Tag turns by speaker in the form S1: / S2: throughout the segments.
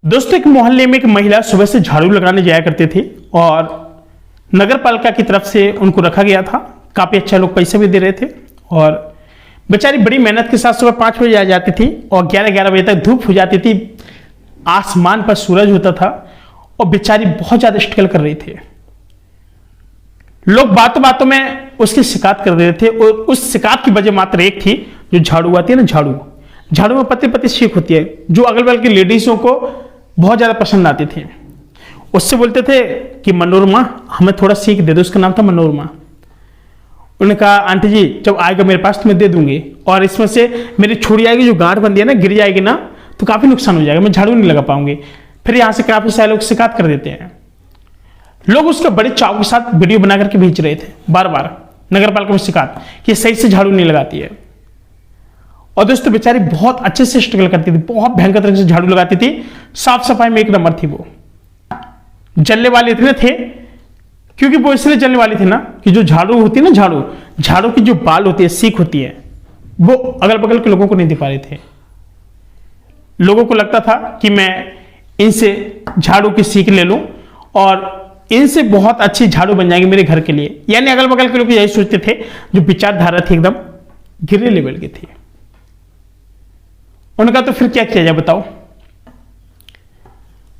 S1: दोस्तों, एक मोहल्ले में एक महिला सुबह से झाड़ू लगाने जाया करती थी और नगर पालिका की तरफ से उनको रखा गया था। काफी अच्छा लोग पैसे भी दे रहे थे और बेचारी बड़ी मेहनत के साथ सुबह 5 बजे आ जाती थी और 11 बजे तक धूप हो जाती थी। आसमान पर सूरज होता था और बेचारी बहुत ज्यादा स्ट्रगल कर रही थी। लोग बातों बातों में उसकी शिकायत कर रहे थे और उस शिकायत की वजह मात्र एक थी, जो झाड़ू आती है ना, झाड़ू में पतली पतली सीख होती है जो अगल बगल की लेडीजों को बहुत ज्यादा पसंद आती थी। उससे बोलते थे कि मनोरमा हमें थोड़ा सीख दे दो। उसका नाम था मनोरमा। उन्होंने कहा आंटी जी जब आएगा मेरे पास तो मैं दे दूंगी, और इसमें से मेरी छुरी आएगी, जो गांठ बंदी है ना, गिर जाएगी ना तो काफी नुकसान हो जाएगा, मैं झाड़ू नहीं लगा पाऊंगी। फिर यहां से काफी सारे लोग शिकायत कर देते हैं। लोग उसका बड़े चाव के साथ वीडियो बना करके भेज रहे थे बार बार नगर पालिका में शिकायत कि सही से झाड़ू नहीं लगाती है। और दोस्तों बेचारी बहुत अच्छे से स्ट्रगल करती थी, बहुत भयंकर तरीके से झाड़ू लगाती थी, साफ सफाई में एक नंबर थी। वो जलने वाले इतने थे, क्योंकि वो इसलिए जलने वाली थी ना कि जो झाड़ू होती है ना, झाड़ू की जो बाल होती है, सीख होती है, वो अगल बगल के लोगों को नहीं दे पा रहे थे। लोगों को लगता था कि मैं इनसे झाड़ू की सीख ले लूं और इनसे बहुत अच्छी झाड़ू बन जाएंगे मेरे घर के लिए। यानी अगल बगल के लोग यही सोचते थे, जो विचारधारा थी एकदम गिरे लेवल की थी। उन्होंने कहा तो फिर क्या किया जाए बताओ।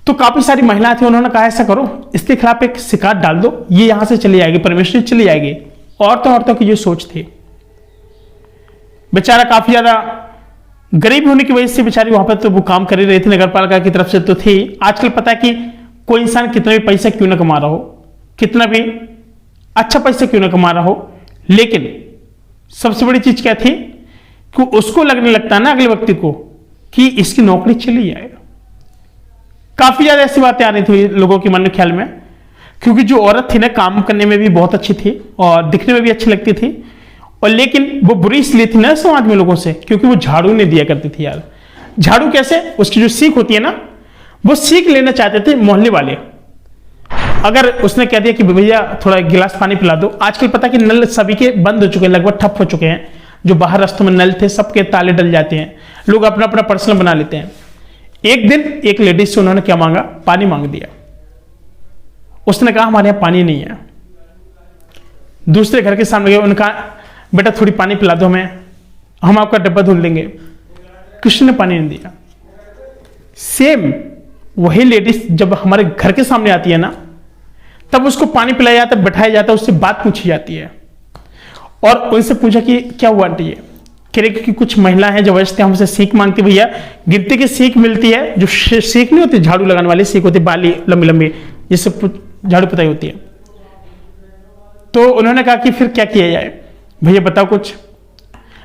S1: तो काफी सारी महिलाएं थी, उन्होंने कहा ऐसा करो, इसके खिलाफ एक शिकायत डाल दो, ये यहां से चली जाएगी, परमिशन चली जाएगी। औरतों की जो सोच थी, बेचारा काफी ज्यादा गरीब होने की वजह से बेचारी वहां पर तो वो काम कर ही रही थी, नगर पालिका की तरफ से तो थी। आजकल पता है कि कोई इंसान कितना भी पैसा क्यों ना कमा रहा हो, कितना भी अच्छा पैसा क्यों ना कमा रहा हो, लेकिन सबसे बड़ी चीज क्या थी कि उसको लगने लगता ना अगले व्यक्ति को कि इसकी नौकरी चली जाए। काफी ज्यादा ऐसी बातें आ रही थी लोगों के मन में, ख्याल में, क्योंकि जो औरत थी ना काम करने में भी बहुत अच्छी थी और दिखने में भी अच्छी लगती थी, और लेकिन वो बुरी इसलिए थी ना समाज में लोगों से, क्योंकि वो झाड़ू नहीं दिया करती थी। यार झाड़ू कैसे, उसकी जो सीख होती है ना, वो सीख लेना चाहते थे मोहल्ले वाले। अगर उसने कह दिया कि भैया थोड़ा गिलास पानी पिला दो, आजकल पता कि नल सभी के बंद हो चुके हैं, लगभग ठप हो चुके हैं। जो बाहर रास्तों में नल थे सबके ताले डल जाते हैं, लोग अपना अपना पर्सनल बना लेते हैं। एक दिन एक लेडीज से उन्होंने क्या मांगा, पानी मांग दिया। उसने कहा हमारे यहां पानी नहीं है। दूसरे घर के सामने गए, उन्होंने कहा बेटा थोड़ी पानी पिला दो हमें, हम आपका डब्बा धुल देंगे। किसी ने पानी नहीं दिया। सेम वही लेडीज जब हमारे घर के सामने आती है ना, तब उसको पानी पिलाया जाता है, बैठाया जाता है, उससे बात पूछी जाती है और उनसे पूछा कि क्या हुआ आंटी, ये कह रहे कि कुछ महिला है जबरदस्ती हमसे सीख मांगती। भैया गिनती की सीख मिलती है, जो सीख नहीं होती झाड़ू लगाने वाली सीख होती, बाली लंबी लंबी, जिससे झाड़ू पताई होती है। तो उन्होंने कहा कि फिर क्या किया जाए, भैया बताओ कुछ।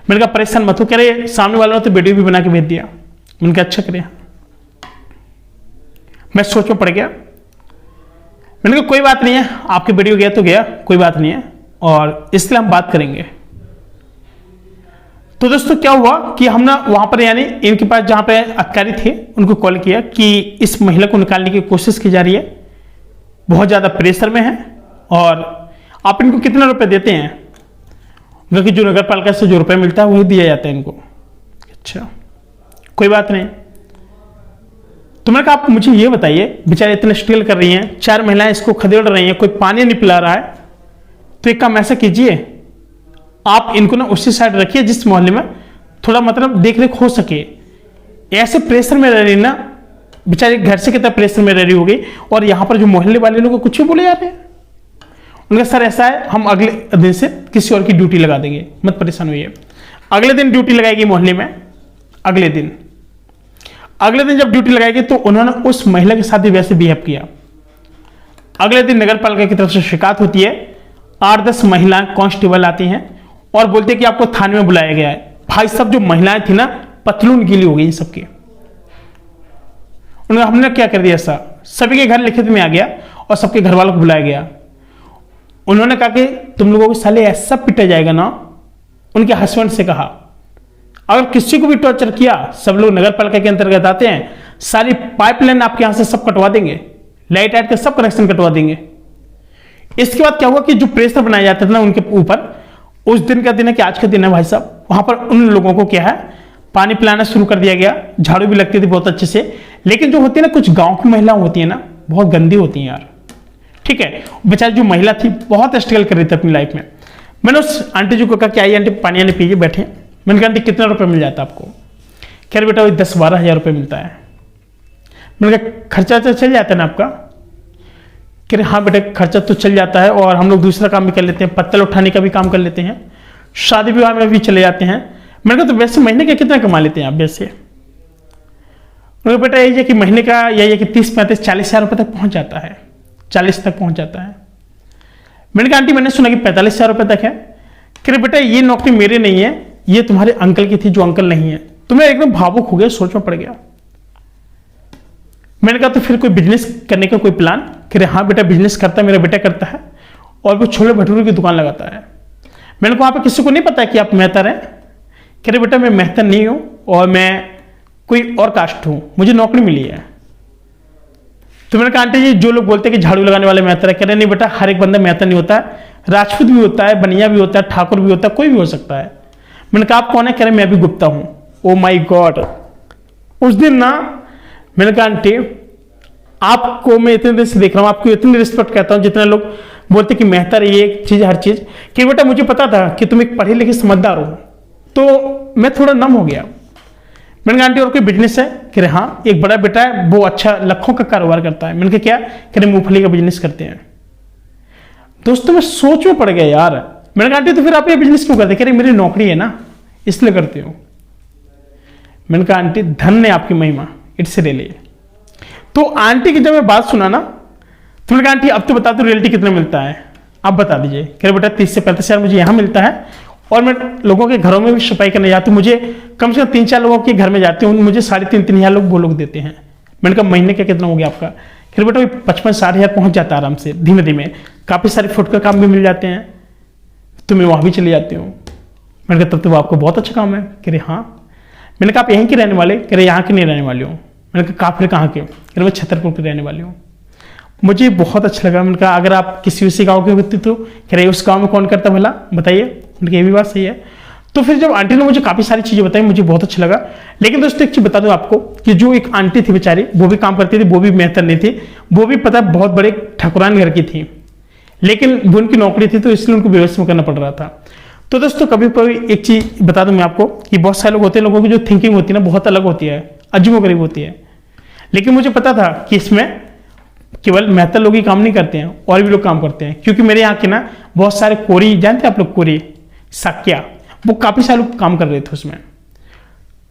S1: मैंने कहा परेशान मत हो। कह रहे सामने वालों ने तो वीडियो भी बना के भेज दिया। मैंने कहा अच्छा करे। मैं सोच में पड़ गया। मैंने कहा कोई बात नहीं है, आपके वीडियो गया तो गया, कोई बात नहीं है, और इसलिए हम बात करेंगे। तो दोस्तों क्या हुआ कि हम ना वहां पर, यानी इनके पास जहां पे अधिकारी थे, उनको कॉल किया कि इस महिला को निकालने की कोशिश की जा रही है, बहुत ज्यादा प्रेशर में है, और आप इनको कितना रुपए देते हैं। क्योंकि जो नगर पालिका से जो रुपए मिलता है वही दिया जाता है इनको। अच्छा कोई बात नहीं। तो मैंने कहा आप मुझे ये बताइए, बेचारे इतने स्ट्रगल कर रही हैं, 4 महिलाएं इसको खदेड़ रही हैं, कोई पानी नहीं पिला रहा है, तो एक काम ऐसा कीजिए, आप इनको ना उसी साइड रखिए जिस मोहल्ले में थोड़ा मतलब देख रेख हो सके। ऐसे प्रेशर में रह रही ना, बेचारे घर से कितना प्रेशर में रह रही होगी, और यहां पर जो मोहल्ले वाले लोग कुछ भी बोले जा रहे हैं। उनका सर ऐसा है, हम अगले दिन से किसी और की ड्यूटी लगा देंगे, मत परेशान होइए। अगले दिन ड्यूटी लगाएगी मोहल्ले में। अगले दिन जब ड्यूटी लगाएगी तो उन्होंने उस महिला के साथ भी वैसे बिहेव किया। अगले दिन नगर पालिका की तरफ से शिकायत होती है, 8-10 महिलाएं कांस्टेबल आती हैं और बोलते हैं कि आपको थाने में बुलाया गया है। भाई सब जो महिलाएं थी ना, पतलून गीली हो गई इन सबकी। हमने क्या कर दिया, ऐसा सभी के घर लिखित में आ गया और सबके घर वालों को बुलाया गया। उन्होंने कहा कि तुम लोगों को साले ऐसा पिटा जाएगा ना, उनके हस्बैंड से कहा अगर किसी को भी टॉर्चर किया, सब लोग नगर पालिका के अंतर्गत आते हैं, सारी पाइपलाइन आपके यहां से सब कटवा देंगे, लाइट के सब कनेक्शन कटवा देंगे। इसके बाद क्या हुआ कि जो प्रेशर बनाया जाता था ना उनके ऊपर, उस दिन का दिन है कि आज का दिन है भाई साहब, वहां पर उन लोगों को क्या है, पानी पिलाना शुरू कर दिया गया, झाड़ू भी लगती थी बहुत अच्छे से। लेकिन जो होती है ना, कुछ गांव की महिला होती है ना, बहुत गंदी होती हैं यार, ठीक है। बेचारी जो महिला थी बहुत स्ट्रगल कर रही थी अपनी लाइफ में। मैंने उस आंटी जी को कहा कि आइए आंटी पानी आने पीजिए, बैठे। मैंने कहा आंटी कितना रुपये मिल जाता है आपको? कह रहे बेटा वही 10-12 हज़ार रुपये मिलता है। मैंने कहा खर्चा तो चल जाता है ना आपका? कह रहे हाँ बेटा खर्चा तो चल जाता है, और हम लोग दूसरा काम भी कर लेते हैं, पत्तल उठाने का भी काम कर लेते हैं, शादी विवाह में भी चले जाते हैं। मैंने कहा तो वैसे महीने का कितना कमा लेते हैं आप वैसे? मैंने कहा बेटा यही है कि महीने का यही है कि 30-35-40 हज़ार रुपये तक पहुंच जाता है, 40 तक पहुंच जाता है। मैंने कहा आंटी मैंने सुना कि 45 हज़ार रुपये तक है। कह रहे बेटा ये नौकरी मेरे नहीं है, ये तुम्हारे अंकल की थी जो अंकल नहीं है। तो मैं एकदम भावुक हो गया, सोच में पड़ गया। मैंने कहा तो फिर कोई बिजनेस करने का कोई प्लान? कह रहे हाँ बेटा बिजनेस करता है, मेरा बेटा करता है, और वो छोले भटूरे की दुकान लगाता है। मैंने कहा वहाँ पे किसी को नहीं पता है कि आप मेहतर हैं? कह रहे बेटा मैं मेहतर नहीं हूँ, और मैं कोई और कास्ट हूँ, मुझे नौकरी मिली है। तो मैंने कहा आंटी जी जो लोग बोलते हैं कि झाड़ू लगाने वाले मेहतर है, कह रहे नहीं बेटा हर एक बंदा मेहतर नहीं होता है, राजपूत भी होता है, बनिया भी होता है, ठाकुर भी होता है, कोई भी हो सकता है। मैंने कहा आप कौन है? कह रहे मैं भी गुप्ता हूँ। ओ माई गॉड, उस दिन ना मैंने कहा आंटी आपको मैं इतने दिन से देख रहा हूँ, आपको इतनी रिस्पेक्ट करता हूँ जितने लोग बोलते कि मेहतर ये एक चीज हर चीज, कि बेटा मुझे पता था कि तुम एक पढ़े लिखे समझदार हो, तो मैं थोड़ा नम हो गया। मैंने कहा आंटी और कोई बिजनेस है? कह रहे हाँ एक बड़ा बेटा है वो अच्छा लाखों का कारोबार करता है। मैंने कहा क्या? कह रहे मूंगफली का बिजनेस करते हैं। दोस्तों मैं सोच में पड़ गया यार। मैंने कहा आंटी तो फिर आप ये बिजनेस क्यों करते? कह रहे मेरी नौकरी है ना इसलिए करते हो। मैंने कहा आंटी धन्य है आपकी महिमा, इट्स रियली। तो आंटी की जब मैं बात सुना ना, तो मैंने कहा आंटी अब तो बता दो रियलिटी कितना मिलता है, आप बता दीजिए। कह रहे बेटा 30 से 35 हज़ार मुझे यहाँ मिलता है, और मैं लोगों के घरों में भी सफाई करने जाती हूँ, मुझे कम से कम 3-4 लोगों के घर में जाती हूँ, मुझे 3.5 हज़ार लोग वो लोग देते हैं। मैंने कहा महीने का कितना हो गया आपका? कह रहे बेटा 55-60 हज़ार पहुँच जाता है आराम से, धीमे धीमे। काफ़ी सारे फुट का काम भी मिल जाते हैं, तो मैं वहाँ भी चले जाती हूँ। मैंने कहा तब तो वो आपको बहुत अच्छा काम है। कह रहे हाँ। मैंने कहा आप यहीं के रहने वाले? कह रहे यहाँ के नहीं रहने वाले हूँ। मैंने कहा फिर कहाँ के? कह रहे मैं छतरपुर के रहने वाली हूँ। मुझे बहुत अच्छा लगा। मैंने कहा अगर आप किसी उसी गाँव के होते तो? कह रहे उस गाँव में कौन करता भला बताइए। मैंने कहा ये भी बात सही है। तो फिर जब आंटी ने मुझे काफ़ी सारी चीज़ें बताई मुझे बहुत अच्छा लगा। लेकिन दोस्तों एक चीज़ बता दूं आपको कि जो एक आंटी थी बेचारी, वो भी काम करती थी, वो भी मेहतर नहीं थी, वो भी पता बहुत बड़े ठकुरान घर की थी, लेकिन वो उनकी नौकरी थी तो इसलिए उनको व्यवस्था करना पड़ रहा था। तो दोस्तों कभी कभी एक चीज़ बता दूं मैं आपको कि बहुत सारे लोग होते हैं, लोगों की जो थिंकिंग होती है ना बहुत अलग होती है, अजीबोगरीब होती है। लेकिन मुझे पता था कि इसमें केवल मेहतर लोग ही काम नहीं करते हैं, और भी लोग काम करते हैं, क्योंकि मेरे यहाँ के ना बहुत सारे कोरी, जानते हैं आप लोग कोरी, साक्या, वो काफ़ी सारे लोग काम कर रहे थे उसमें।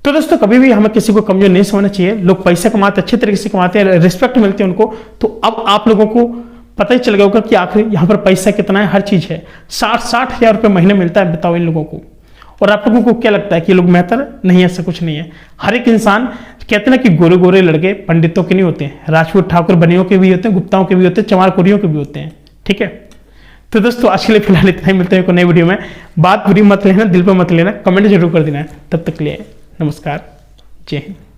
S1: तो दोस्तों कभी भी हमें किसी को कमजोर नहीं समझना चाहिए। लोग पैसा कमाते अच्छे तरीके से कमाते हैं, रिस्पेक्ट मिलती है उनको। तो अब आप लोगों को पता ही चल गया होगा कि आखिर यहाँ पर पैसा कितना है, हर चीज़ है। 60 हज़ार रुपये महीने मिलता है, बताओ इन लोगों को। और आप लोगों को क्या लगता है कि लोग मेहतर नहीं? ऐसा कुछ नहीं है। हर एक इंसान कहते हैं ना कि गोरे गोरे लड़के पंडितों के नहीं होते हैं, राजपूत ठाकुर बनियों के भी होते हैं, गुप्ताओं के भी होते हैं, चमार कोरियों के भी होते हैं, ठीक है। तो दोस्तों आज के लिए फिलहाल इतना ही, मिलते हैं एक नई वीडियो में। बात बुरी मत लेना, दिल पर मत लेना, कमेंट जरूर कर देना। तब तक के लिए नमस्कार, जय हिंद।